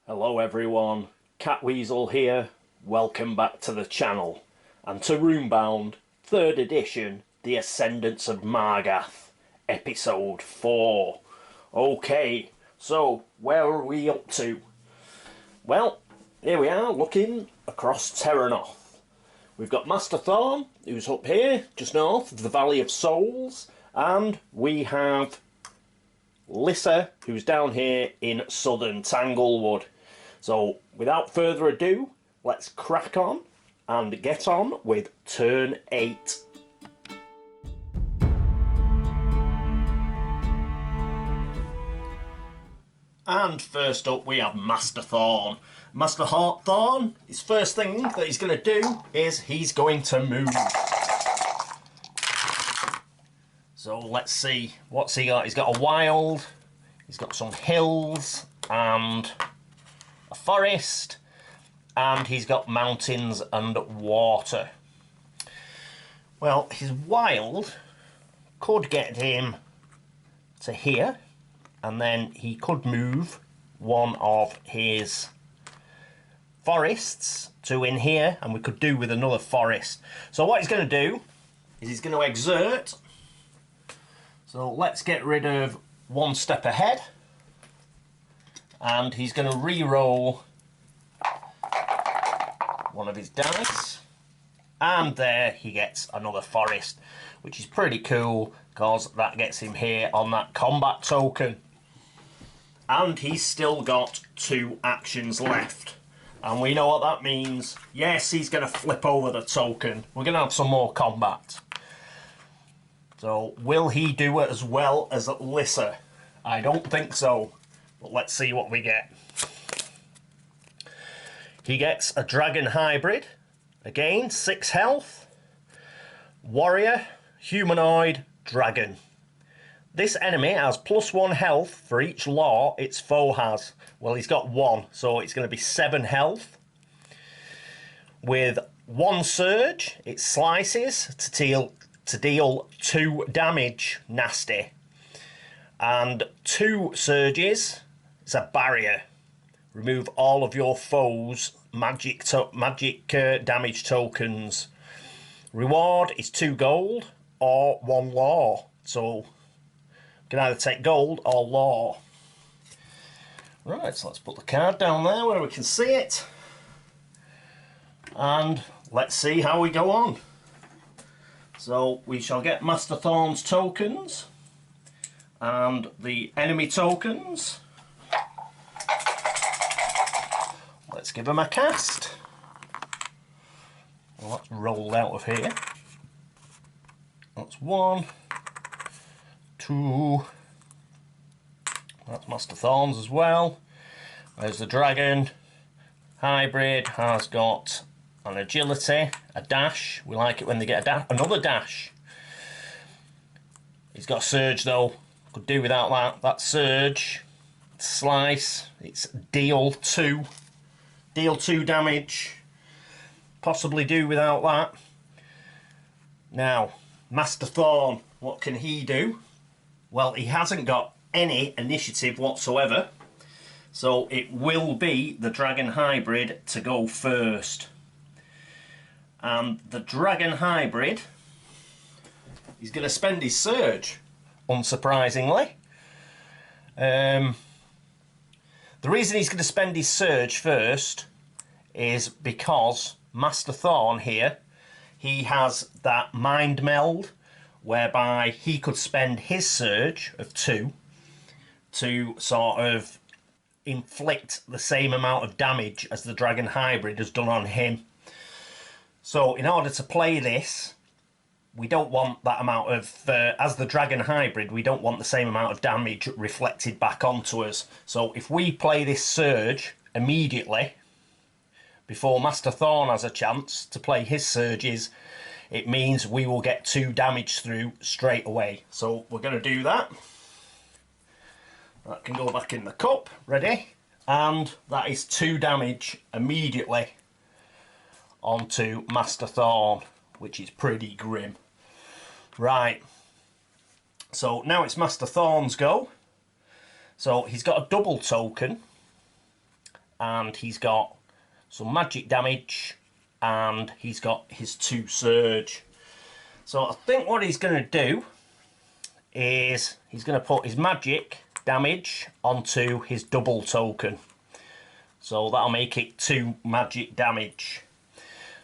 Hello everyone, Catweazle here, welcome back to the channel, and to Runebound, 3rd edition, the Ascendance of Margath, episode 4. Okay, so where are we up to? Well, here we are looking across Terranoth. We've got Master Thorn, who's up here, just north of the Valley of Souls, and we have Lyssa, who's down here in southern Tanglewood. So, without further ado, let's crack on and get on with turn 8. And first up we have Master Thorn. Master Thorn, his first thing that he's going to do is he's going to move. So let's see, what's he got? He's got a wild, he's got some hills and a forest, and he's got mountains and water. Well, his wild could get him to here, and then he could move one of his forests to in here, and we could do with another forest. So what he's going to do is he's going to exert. So let's get rid of one step ahead, and he's going to re-roll one of his dice, and there he gets another forest, which is pretty cool because that gets him here on that combat token. And he's still got 2 actions left, and we know what that means. Yes, he's going to flip over the token. We're going to have some more combat. So will he do it as well as Lyssa? I don't think so. But let's see what we get. He gets a dragon hybrid. Again, 6 health. Warrior, humanoid, dragon. This enemy has +1 health for each law its foe has. Well, he's got 1, so it's going to be 7 health. With 1 surge, it slices to deal 2 damage, nasty. And 2 surges, it's a barrier. Remove all of your foes' magic damage tokens. Reward is 2 gold or 1 law. So you can either take gold or law. Right, so let's put the card down there where we can see it. And let's see how we go on. So we shall get Master Thorn's tokens and the enemy tokens. Let's give him a cast. Well, let's roll out of here. That's 1, 2. That's Master Thorn's as well. There's the dragon. Hybrid has got an agility, a dash. We like it when they get another dash. He's got a surge though. Could do without that. That surge, slice, it's deal 2 damage. Possibly do without that. Now, Master Thorn, what can he do? Well, he hasn't got any initiative whatsoever, so it will be the dragon hybrid to go first. And the dragon hybrid, he's going to spend his surge, unsurprisingly. The reason he's going to spend his surge first is because Master Thorn here, he has that mind meld whereby he could spend his surge of 2 to sort of inflict the same amount of damage as the dragon hybrid has done on him. So in order to play this, we don't want that amount of, as the dragon hybrid, we don't want the same amount of damage reflected back onto us. So if we play this surge immediately, before Master Thorn has a chance to play his surges, it means we will get 2 damage through straight away. So we're going to do that. That can go back in the cup, ready? And that is 2 damage immediately onto Master Thorn, which is pretty grim. Right, so now it's Master Thorn's go. So he's got a double token, and he's got some magic damage, and he's got his 2 surge. So I think what he's going to do is he's going to put his magic damage onto his double token. So that'll make it 2 magic damage.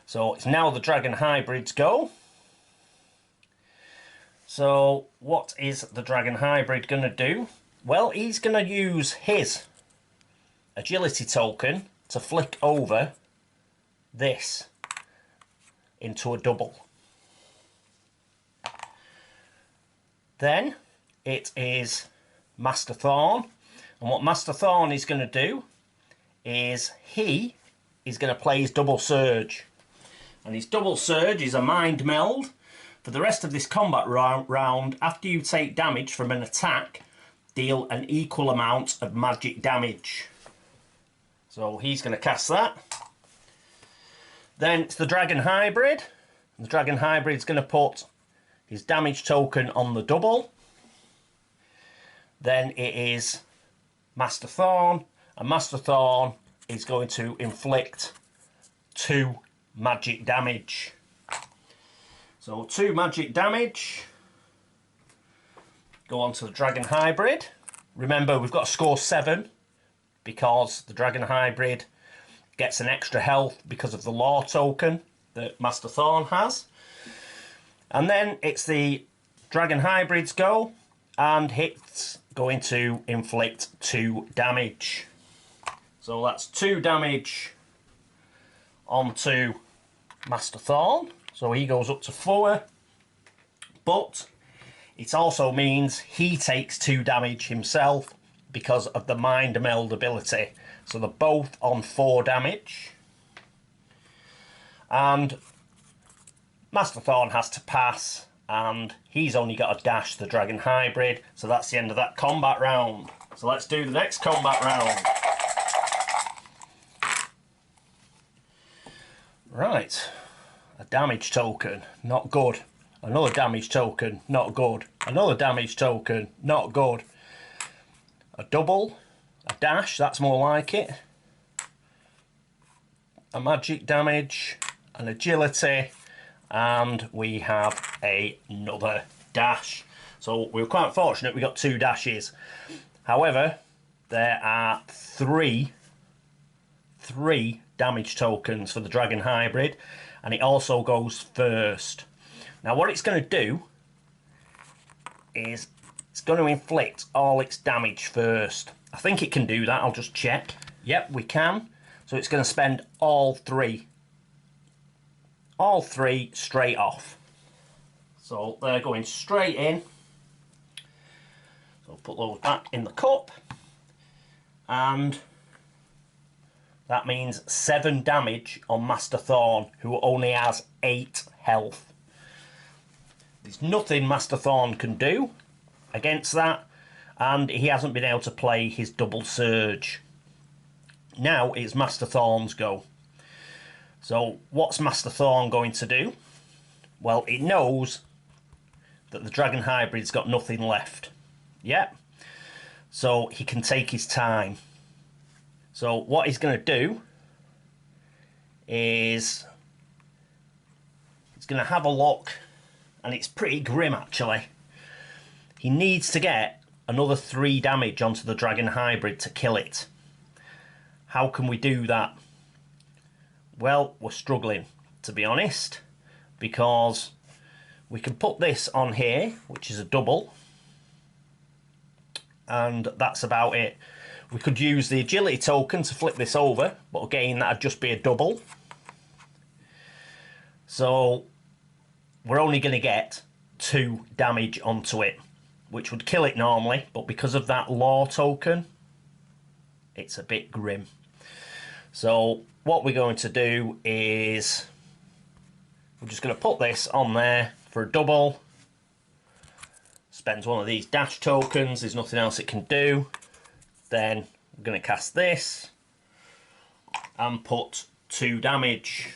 So it's now the dragon hybrid's go. So what is the dragon hybrid going to do? Well, he's going to use his agility token to flick over this into a double. Then it is Master Thorn, and what Master Thorn is going to do is he is going to play his double surge, and his double surge is a mind meld. For the rest of this combat round, after you take damage from an attack, deal an equal amount of magic damage. So he's going to cast that. Then it's the dragon hybrid. The dragon hybrid is going to put his damage token on the double. Then it is Master Thorn, and Master Thorn is going to inflict 2 magic damage. So 2 magic damage. Go on to the dragon hybrid. Remember, we've got to score 7 because the dragon hybrid gets an extra health because of the law token that Master Thorn has. And then it's the dragon hybrid's go, and it's going to inflict 2 damage. So that's 2 damage onto Master Thorn. So he goes up to 4, but it also means he takes 2 damage himself because of the mind meld ability. So they're both on 4 damage. And Master Thorn has to pass, and he's only got to dash the dragon hybrid. So that's the end of that combat round. So let's do the next combat round. Right. A damage token, not good. Another damage token, not good. Another damage token, not good. A double, a dash, that's more like it. A magic damage, an agility, and we have another dash. So we were quite fortunate, we got 2 dashes. However, there are three damage tokens for the dragon hybrid, and it also goes first. Now what it's going to do is it's going to inflict all its damage first. I think it can do that, I'll just check. Yep, we can. So it's going to spend all three straight off. So they're going straight in. So put those back in the cup, and that means 7 damage on Master Thorn, who only has 8 health. There's nothing Master Thorn can do against that, and he hasn't been able to play his double surge. Now it's Master Thorn's go. So what's Master Thorn going to do? Well, it knows that the dragon hybrid's got nothing left. Yep. So he can take his time. So what he's going to do is he's going to have a look, and it's pretty grim actually. He needs to get another 3 damage onto the dragon hybrid to kill it. How can we do that? Well, we're struggling, to be honest, because we can put this on here, which is a double, and that's about it. We could use the agility token to flip this over, but again, that'd just be a double. So we're only going to get 2 damage onto it, which would kill it normally, but because of that law token, it's a bit grim. So what we're going to do is we're just going to put this on there for a double. Spends one of these dash tokens, there's nothing else it can do. Then we're going to cast this and put 2 damage,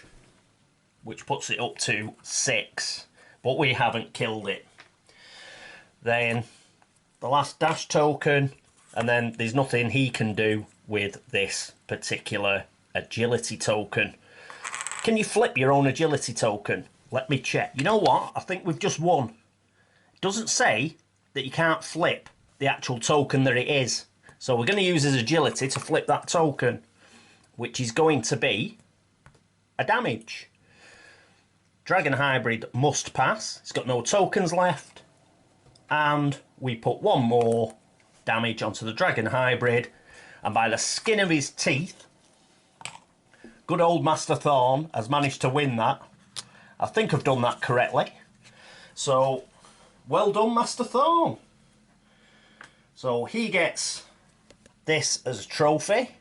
which puts it up to 6, but we haven't killed it. Then the last dash token, and then there's nothing he can do with this particular agility token. Can you flip your own agility token? Let me check. You know what? I think we've just won. It doesn't say that you can't flip the actual token that it is. So we're going to use his agility to flip that token, which is going to be a damage. Dragon Hybrid must pass. It's got no tokens left. And we put one more damage onto the Dragon Hybrid. And by the skin of his teeth, good old Master Thorn has managed to win that. I think I've done that correctly. So, well done, Master Thorn. So he gets this as a trophy.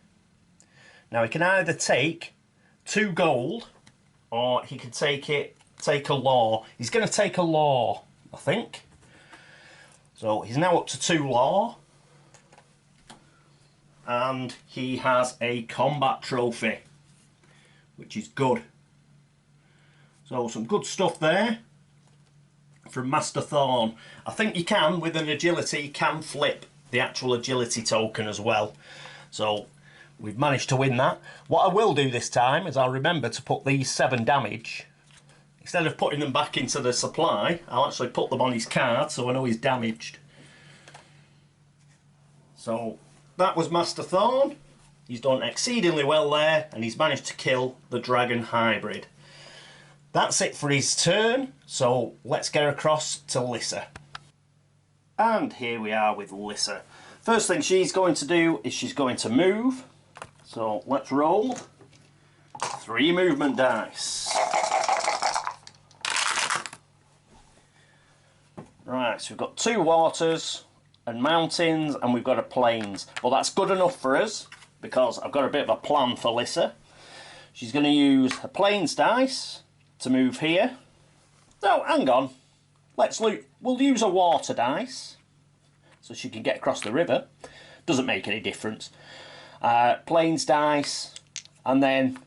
Now he can either take 2 gold, or he can take a law. He's going to take a law, I think. So he's now up to 2 law. And he has a combat trophy, which is good. So some good stuff there from Master Thorn. I think you can, with an agility, you can flip the actual agility token as well. So we've managed to win that. What I will do this time is I'll remember to put these 7 damage. Instead of putting them back into the supply, I'll actually put them on his card so I know he's damaged. So that was Master Thorn. He's done exceedingly well there, and he's managed to kill the Dragon Hybrid. That's it for his turn, so let's get across to Lyssa. And here we are with Lyssa. First thing she's going to do is she's going to move. So let's roll 3 movement dice. Right, so we've got 2 waters and mountains, and we've got a plains. Well, that's good enough for us, because I've got a bit of a plan for Lyssa. She's going to use her plains dice to move here. No, hang on. We'll use a water dice so she can get across the river. Doesn't make any difference. Plains dice, and then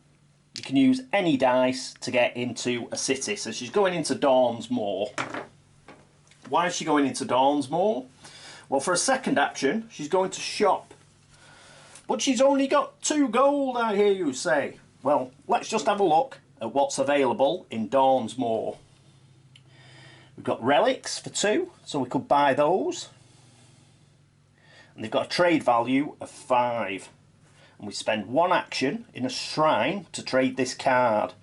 you can use any dice to get into a city. So she's going into Dawnsmoor. Why is she going into Dawnsmoor? Well, for a second action, she's going to shop. But she's only got 2 gold, I hear you say. Well, let's just have a look at what's available in Dawnsmoor. We've got relics for 2, so we could buy those. And they've got a trade value of 5. And we spend 1 action in a shrine to trade this card.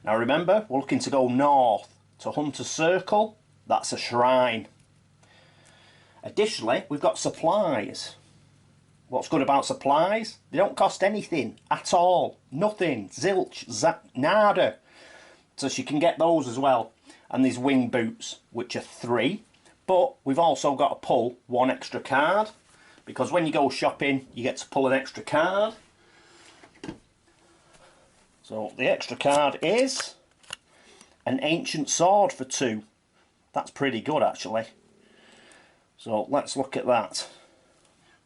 Now remember, we're looking to go north to Hunter's Circle. That's a shrine. Additionally, we've got supplies. What's good about supplies? They don't cost anything at all. Nothing. Zilch. Nada. So she can get those as well. And these wing boots, which are 3. But we've also got to pull 1 extra card. Because when you go shopping, you get to pull an extra card. So the extra card is an ancient sword for 2. That's pretty good, actually. So let's look at that.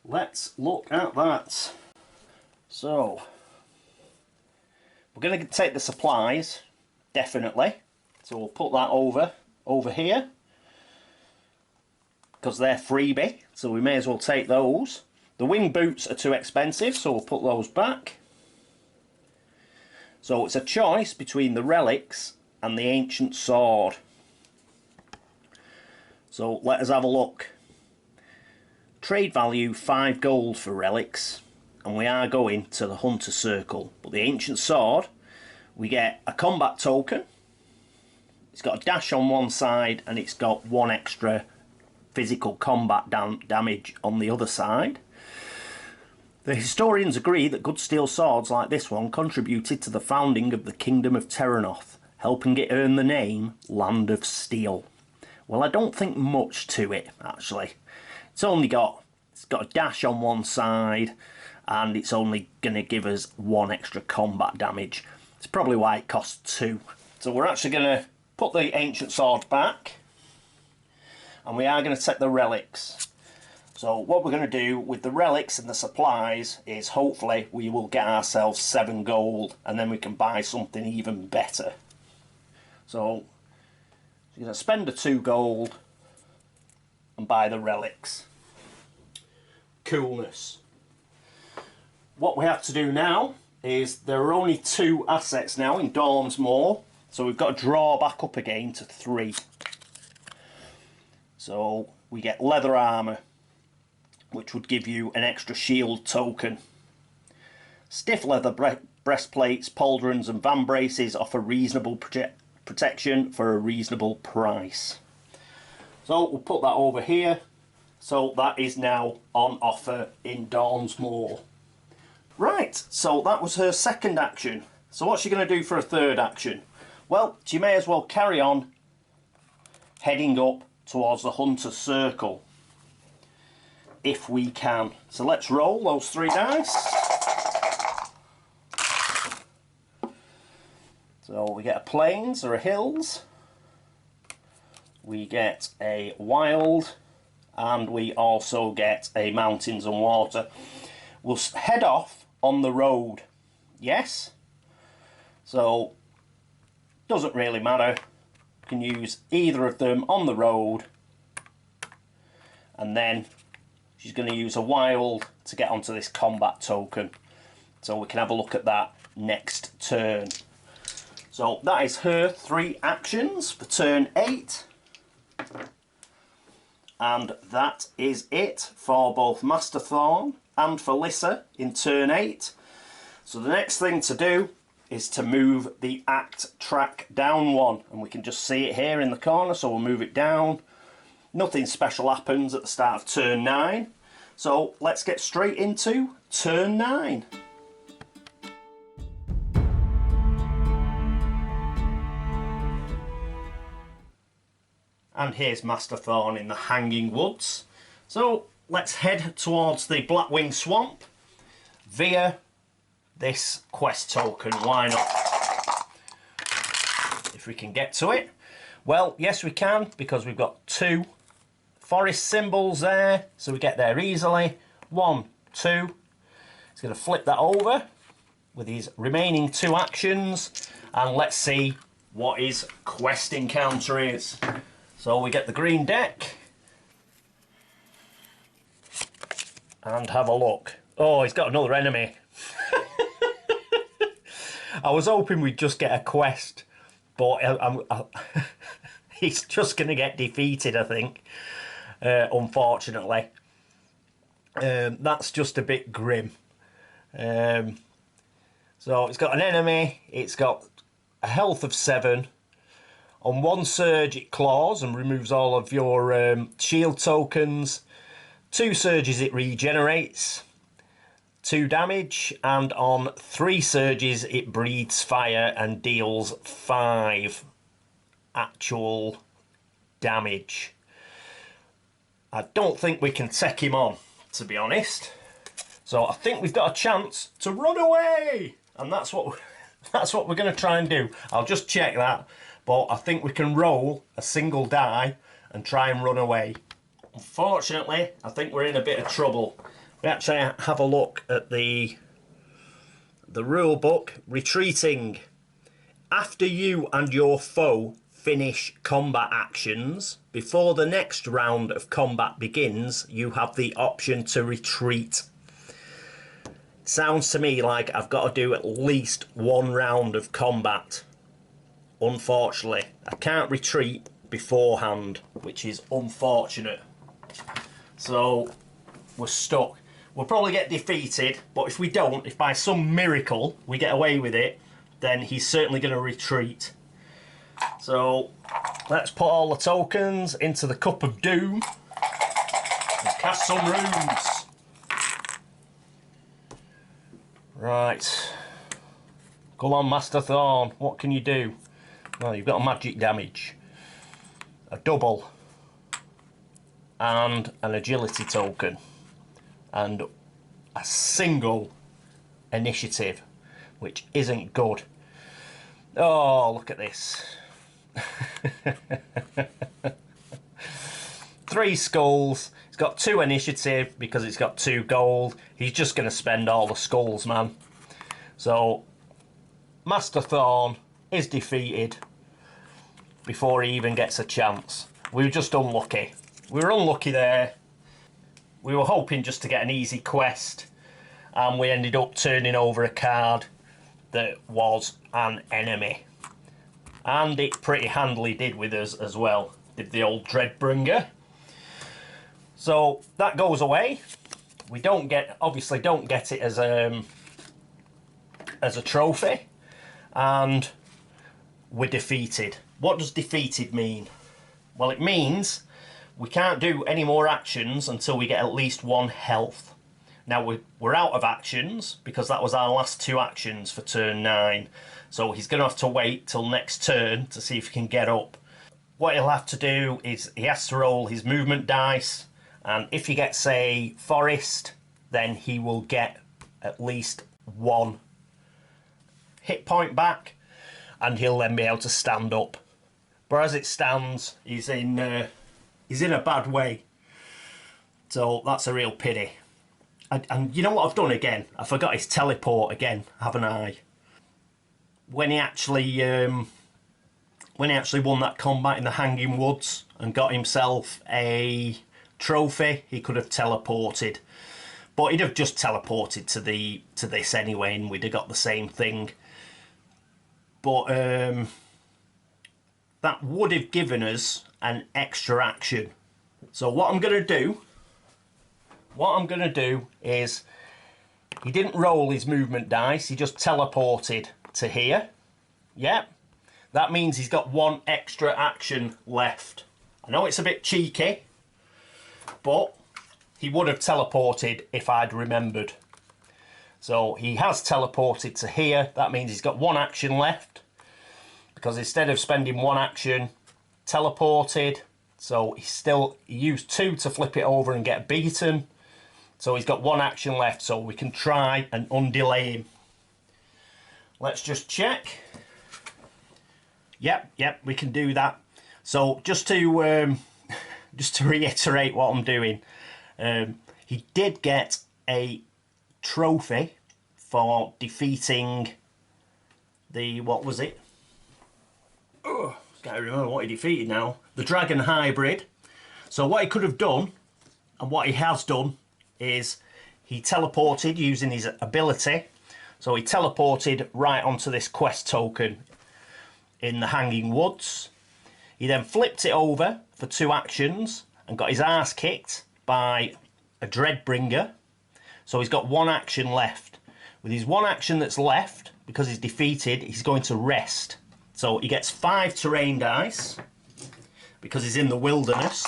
Let's look at that. So we're going to take the supplies, definitely. So we'll put that over here, because they're freebie, so we may as well take those. The wing boots are too expensive, so we'll put those back. So it's a choice between the relics and the ancient sword. So let us have a look. Trade value 5 gold for relics, and we are going to the Hunter's Circle. But the ancient sword, we get a combat token. It's got a dash on one side, and it's got 1 extra physical combat damage on the other side. The historians agree that good steel swords like this one contributed to the founding of the Kingdom of Terranoth, helping it earn the name Land of Steel. Well, I don't think much to it, actually. It's got a dash on one side, and it's only going to give us 1 extra combat damage. It's probably why it costs 2. So we're actually going to put the ancient sword back, and we are going to take the relics. So what we're going to do with the relics and the supplies is hopefully we will get ourselves 7 gold, and then we can buy something even better. So you're going to spend the 2 gold and buy the relics. Coolness. what we have to do now is there are only 2 assets now in Dawnsmoor, so we've got to draw back up again to 3. So we get leather armour, which would give you an extra shield token. Stiff leather breastplates, pauldrons and van braces offer reasonable protection for a reasonable price. So we'll put that over here. So that is now on offer in Dawnsmoor. Right, so that was her second action. So what's she going to do for a third action? Well, she may as well carry on heading up towards the Hunter's Circle, if we can. So let's roll those 3 dice. So we get a plains or a hills, we get a wild, and we also get a mountains and water. We'll head off on the road, yes? So, doesn't really matter. You can use either of them on the road, and then she's going to use a wild to get onto this combat token. So we can have a look at that next turn. So that is her 3 actions for turn 8. And that is it for both Master Thorn and for Lyssa in turn 8. So the next thing to do is to move the act track down 1, and we can just see it here in the corner, so we'll move it down. Nothing special happens at the start of turn 9, so let's get straight into turn 9. And here's Master Thorn in the Hanging Woods. So let's head towards the Blackwing Swamp via this quest token. Why not? If we can get to it. Well, yes we can, because we've got 2 forest symbols there, so we get there easily. 1, 2. He's going to flip that over with his remaining 2 actions, and let's see what his quest encounter is. So we get the green deck and have a look. Oh, he's got another enemy. I was hoping we'd just get a quest, but he's just going to get defeated, I think, unfortunately. That's just a bit grim. So it's got an enemy, it's got a health of 7. On 1 surge it claws and removes all of your shield tokens. 2 surges it regenerates 2 damage, and on 3 surges it breathes fire and deals 5 actual damage. I don't think we can take him on, to be honest. So I think we've got a chance to run away, and that's what we're going to try and do. I'll just check that. But I think we can roll a single die and try and run away. Unfortunately, I think we're in a bit of trouble. We actually have a look at the rule book. Retreating. After you and your foe finish combat actions, before the next round of combat begins, you have the option to retreat. It sounds to me like I've got to do at least 1 round of combat. Unfortunately, I can't retreat beforehand, which is unfortunate. So we're stuck. We'll probably get defeated, but if we don't, if by some miracle we get away with it, then he's certainly going to retreat. So let's put all the tokens into the Cup of Doom and cast some runes. Right. Come on, Master Thorn, what can you do? Well, you've got a magic damage, a double, and an agility token, and a single initiative, which isn't good. Oh, look at this. 3 skulls. It's got 2 initiative because it's got 2 gold. He's just going to spend all the skulls, man. So, Master Thorn is defeated before he even gets a chance. We were just unlucky. We were unlucky there. We were hoping just to get an easy quest, and we ended up turning over a card that was an enemy. And it pretty handily did with us as well, did the old Dreadbringer. So that goes away. We don't get, obviously don't get it as a trophy, and we're defeated. What does defeated mean? Well, it means we can't do any more actions until we get at least 1 health. Now we're out of actions because that was our last 2 actions for turn 9. So he's going to have to wait till next turn to see if he can get up. What he'll have to do is he has to roll his movement dice, and if he gets a forest, then he will get at least 1 hit point back, and he'll then be able to stand up. But as it stands, he's in a bad way. So that's a real pity. And you know what I've done again? I forgot his teleport again, haven't I? When he actually won that combat in the Hanging Woods and got himself a trophy, he could have teleported. But he'd have just teleported to this anyway, and we'd have got the same thing. But that would have given us an extra action. So what I'm going to do is, he didn't roll his movement dice, he just teleported to here. Yep, that means he's got 1 extra action left. I know it's a bit cheeky, but he would have teleported if I'd remembered. So he has teleported to here. That means he's got 1 action left, because instead of spending 1 action, teleported. So he used 2 to flip it over and get beaten. So he's got 1 action left, so we can try and undelay him. Let's just check. Yep, we can do that. So just to reiterate what I'm doing, he did get a trophy for defeating the, what was it? Oh, can't remember what he defeated now. The Dragon Hybrid. So what he could have done, and what he has done, is he teleported using his ability. So he teleported right onto this quest token in the Hanging Woods. He then flipped it over for 2 actions and got his arse kicked by a Dreadbringer. So he's got 1 action left. With his 1 action that's left, because he's defeated, he's going to rest. So he gets 5 terrain dice because he's in the wilderness.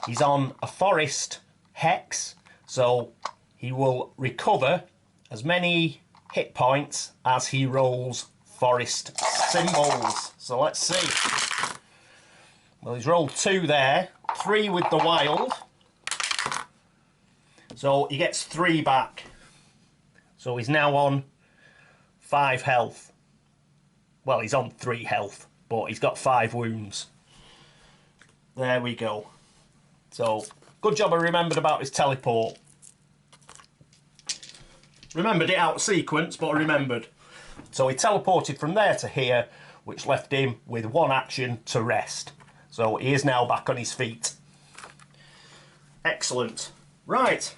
He's on a forest hex, so he will recover as many hit points as he rolls forest symbols. So let's see. Well, he's rolled 2 there, 3 with the wild. So he gets 3 back. So he's now on 5 health. Well, he's on 3 health, but he's got 5 wounds. There we go. So, good job I remembered about his teleport. Remembered it out of sequence, but I remembered. So he teleported from there to here, which left him with 1 action to rest. So he is now back on his feet. Excellent. Right.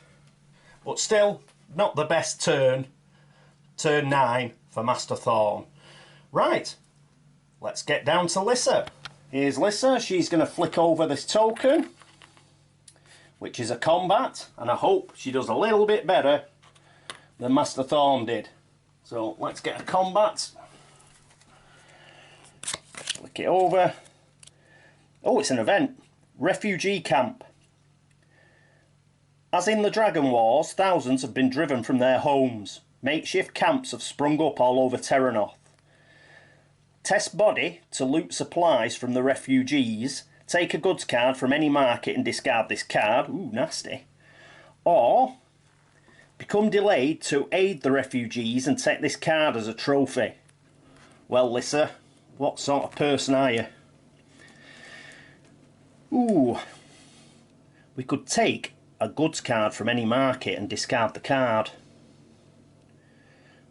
But still, not the best turn. Turn 9 for Master Thorn. Right. Let's get down to Lyssa. Here's Lyssa. She's going to flick over this token, which is a combat, and I hope she does a little bit better than Master Thorn did. So let's get a combat. Flick it over. Oh, it's an event. Refugee camp. As in the Dragon Wars, thousands have been driven from their homes. Makeshift camps have sprung up all over Terranoth. Test body to loot supplies from the refugees. Take a goods card from any market and discard this card. Ooh, nasty. Or become delayed to aid the refugees and take this card as a trophy. Well, Lyssa, what sort of person are you? Ooh. We could take a goods card from any market and discard the card.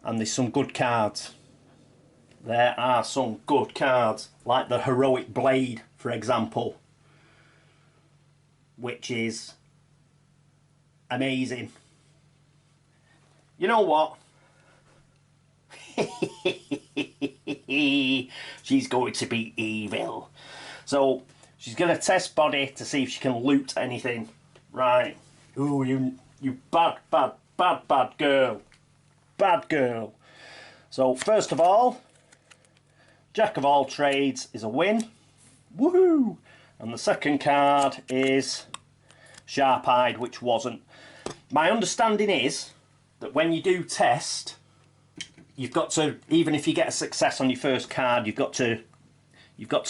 And there's some good cards. There are some good cards, like the Heroic Blade, for example, which is amazing. You know what? She's going to be evil. So she's going to test body to see if she can loot anything. Right. Ooh, you bad girl. Bad girl. So first of all, Jack of all trades is a win. Woohoo! And the second card is Sharp-eyed, which wasn't. My understanding is that when you do test, you've got to, even if you get a success on your first card, you've got to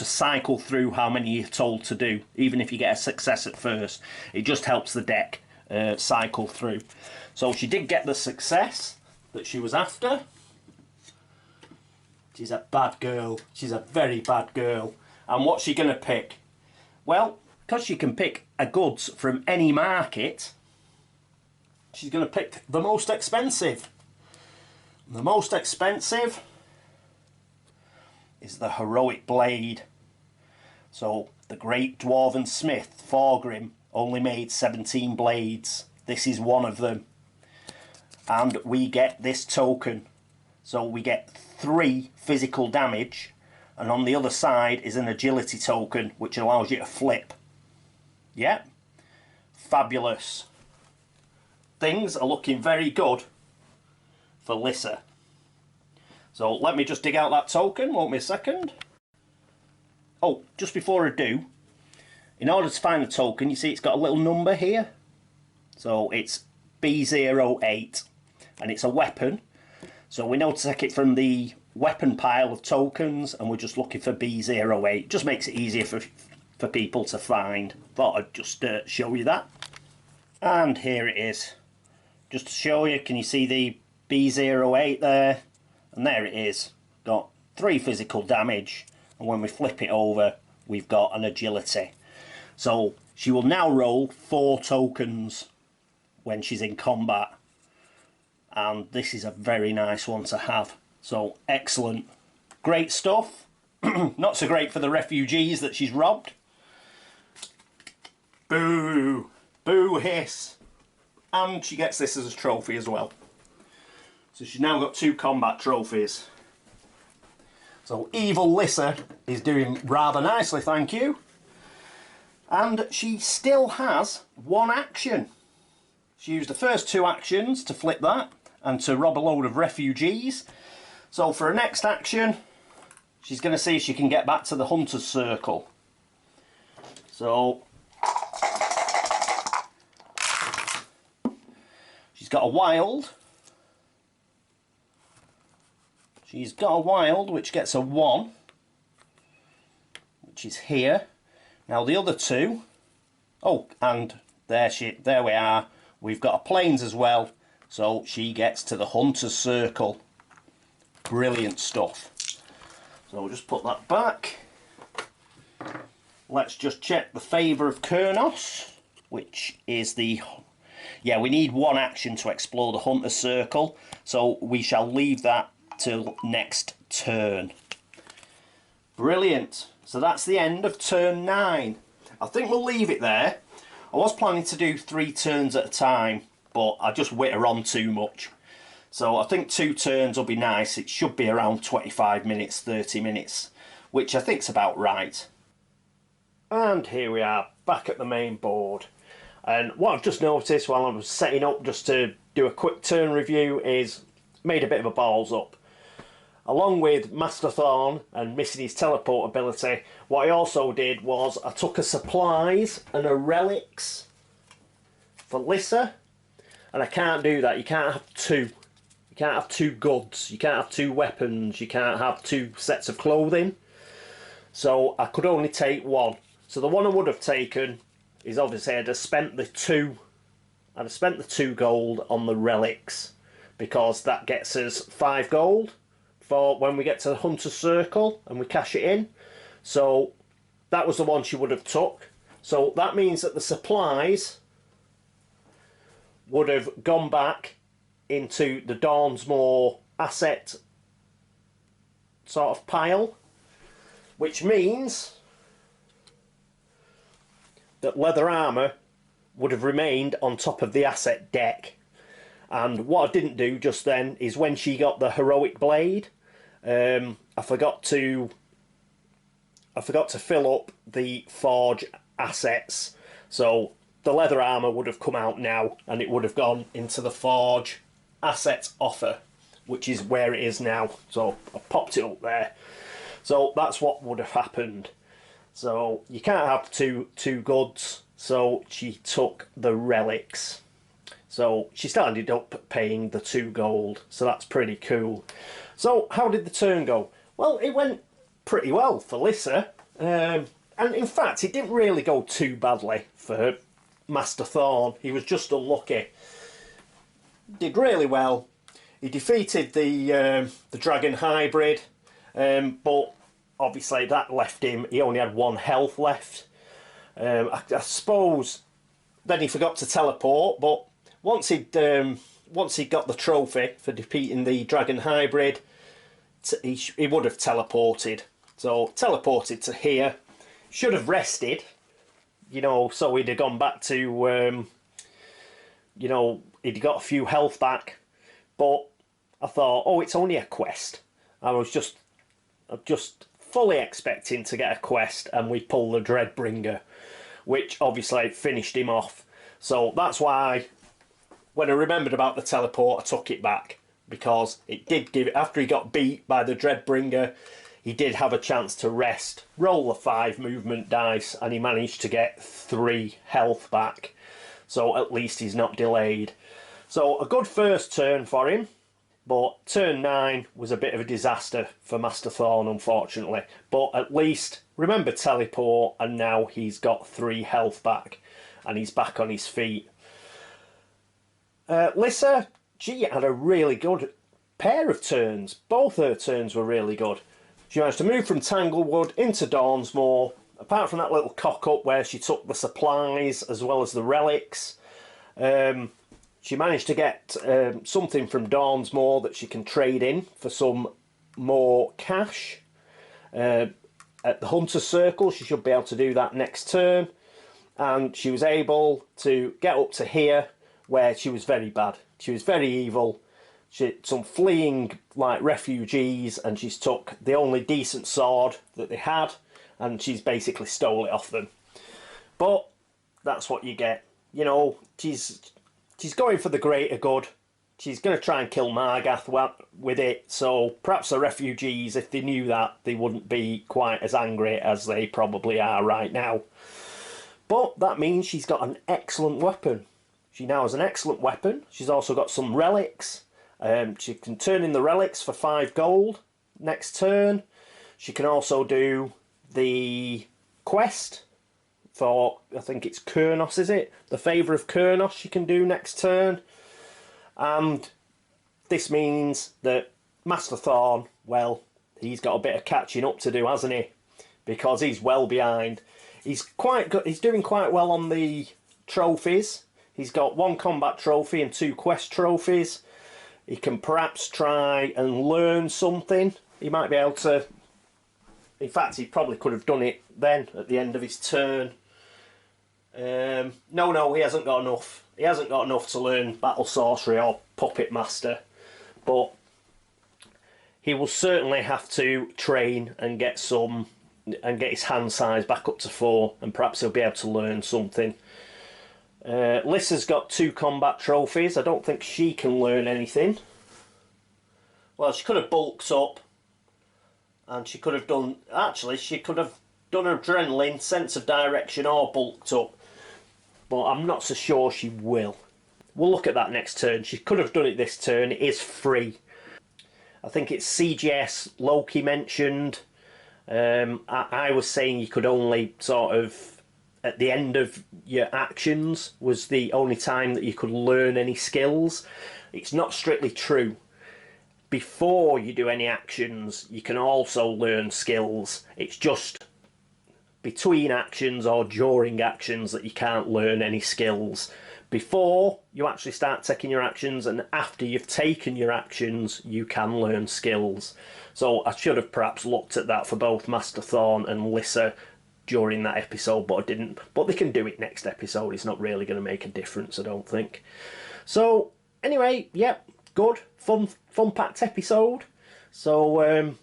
cycle through how many you're told to do, even if you get a success at first. It just helps the deck cycle through. So she did get the success that she was after. She's a bad girl. She's a very bad girl. And what's she going to pick? Well, because she can pick a goods from any market, she's going to pick the most expensive. The most expensive is the Heroic Blade. So the Great Dwarven Smith, Thorgrim, only made 17 blades. This is one of them. And we get this token. So we get 3 physical damage, and on the other side is an agility token which allows you to flip. Yeah, fabulous. Things are looking very good for Lyssa. So let me just dig out that token, won't me a second. Oh, just before I do, in order to find the token, you see it's got a little number here. So it's B08, and it's a weapon. So we know to take it from the weapon pile of tokens, and we're just looking for B08. Just makes it easier for people to find. Thought I'd just show you that. And here it is. Just to show you, can you see the B08 there? And there it is. Got 3 physical damage, and when we flip it over, we've got an agility. So she will now roll 4 tokens when she's in combat. And this is a very nice one to have. So excellent. Great stuff. Not so great for the refugees that she's robbed. Boo. Boo hiss. And she gets this as a trophy as well. So she's now got 2 combat trophies. So evil Lyssa is doing rather nicely, thank you. And she still has 1 action. She used the first 2 actions to flip that and to rob a load of refugees. So for her next action, she's going to see if she can get back to the hunter's circle. So she's got a wild. She's got a wild which gets a 1, which is here. Now the other 2, oh, and there we are. We've got a plains as well. So she gets to the hunter's circle. Brilliant stuff. So we'll just put that back. Let's just check the favour of Kurnos, which is the... Yeah, we need 1 action to explore the hunter's circle. So we shall leave that till next turn. Brilliant. So that's the end of turn 9. I think we'll leave it there. I was planning to do 3 turns at a time, but I just witter on too much. So I think 2 turns will be nice. It should be around 25 minutes, 30 minutes, which I think's about right. And here we are, back at the main board. And what I've just noticed while I was setting up just to do a quick turn review is made a bit of a balls up. Along with Master Thorn and missing his teleport ability, what I also did was I took a supplies and a relics for Lyssa. And I can't do that. You can't have 2. You can't have 2 goods. You can't have 2 weapons. You can't have 2 sets of clothing. So I could only take 1. So the one I would have taken is obviously I'd have spent the 2. I'd have spent the 2 gold on the relics, because that gets us 5 gold for when we get to the hunter's circle and we cash it in. So that was the one she would have took. So that means that the supplies would have gone back into the Dawnsmoor asset sort of pile, which means that leather armour would have remained on top of the asset deck. And what I didn't do just then is when she got the heroic blade, I forgot to fill up the forge assets. So the leather armour would have come out now and it would have gone into the forge assets offer, which is where it is now. So I popped it up there. So that's what would have happened. So you can't have two goods, so she took the relics. So she still ended up paying the 2 gold, so that's pretty cool. So how did the turn go? Well, it went pretty well for Lyssa. And in fact, it didn't really go too badly for Master Thorn. He was just unlucky. Did really well. He defeated the dragon hybrid, but obviously that left him. He only had 1 health left. I suppose then he forgot to teleport, but once he got the trophy for defeating the dragon hybrid, he would have teleported. So teleported to here. Should have rested, you know, so he'd have gone back to, you know, he'd got a few health back. But I thought, oh, it's only a quest. I was just fully expecting to get a quest, and we pulled the Dreadbringer, which obviously finished him off. So that's why, when I remembered about the teleport, I took it back, because it did give, after he got beat by the Dreadbringer, he did have a chance to rest, roll the 5 movement dice, and he managed to get 3 health back. So at least he's not delayed. So a good first turn for him, but turn 9 was a bit of a disaster for Master Thorn, unfortunately. But at least, remember teleport, and now he's got 3 health back, and he's back on his feet. Lyssa, she had a really good pair of turns. Both her turns were really good. She managed to move from Tanglewood into Dawnsmoor, apart from that little cock-up where she took the supplies as well as the relics. She managed to get something from Dawnsmoor that she can trade in for some more cash. At the Hunter's Circle, she should be able to do that next turn. And she was able to get up to here, where she was very bad. She was very evil. She had some fleeing like refugees, and she's took the only decent sword that they had, and she's basically stole it off them. But that's what you get. You know, she's going for the greater good. She's going to try and kill Margath with it, so perhaps the refugees, if they knew that, they wouldn't be quite as angry as they probably are right now. But that means she's got an excellent weapon. She now has an excellent weapon. She's also got some relics. She can turn in the relics for 5 gold next turn. She can also do the quest for, I think it's Kurnos, is it? The Favour of Kurnos she can do next turn. And this means that Master Thorn, well, he's got a bit of catching up to do, hasn't he? Because he's well behind. He's quite good. He's doing quite well on the trophies. He's got 1 combat trophy and 2 quest trophies. He can perhaps try and learn something. He might be able to... In fact, he probably could have done it then, at the end of his turn. No, he hasn't got enough. He hasn't got enough to learn Battle Sorcery or Puppet Master. But he will certainly have to train and get some... and get his hand size back up to 4. And perhaps he'll be able to learn something. Lyssa's got 2 combat trophies. I don't think she can learn anything. Well, she could have bulked up, and she could have done... Actually, she could have done Adrenaline, Sense of Direction, or bulked up. But I'm not so sure she will. We'll look at that next turn. She could have done it this turn. It is free. I think it's CGS Loki mentioned. I was saying you could only sort of... At the end of your actions was the only time that you could learn any skills. It's not strictly true. Before you do any actions, you can also learn skills. It's just between actions or during actions that you can't learn any skills. Before you actually start taking your actions, and after you've taken your actions, you can learn skills. So I should have perhaps looked at that for both Master Thorn and Lyssa during that episode, but I didn't. But they can do it next episode. It's not really going to make a difference, I don't think. So anyway, yep, good, fun-packed episode. So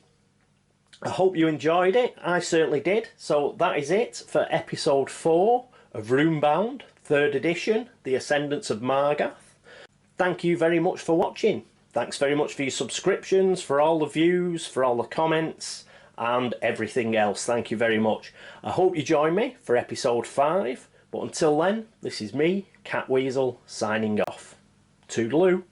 I hope you enjoyed it. I certainly did. So that is it for episode 4 of Runebound, 3rd edition, the Ascendance of Margath. Thank you very much for watching. Thanks very much for your subscriptions, for all the views, for all the comments, and everything else. Thank you very much. I hope you join me for episode 5. But until then, this is me, Catweazle, signing off. Toodaloo.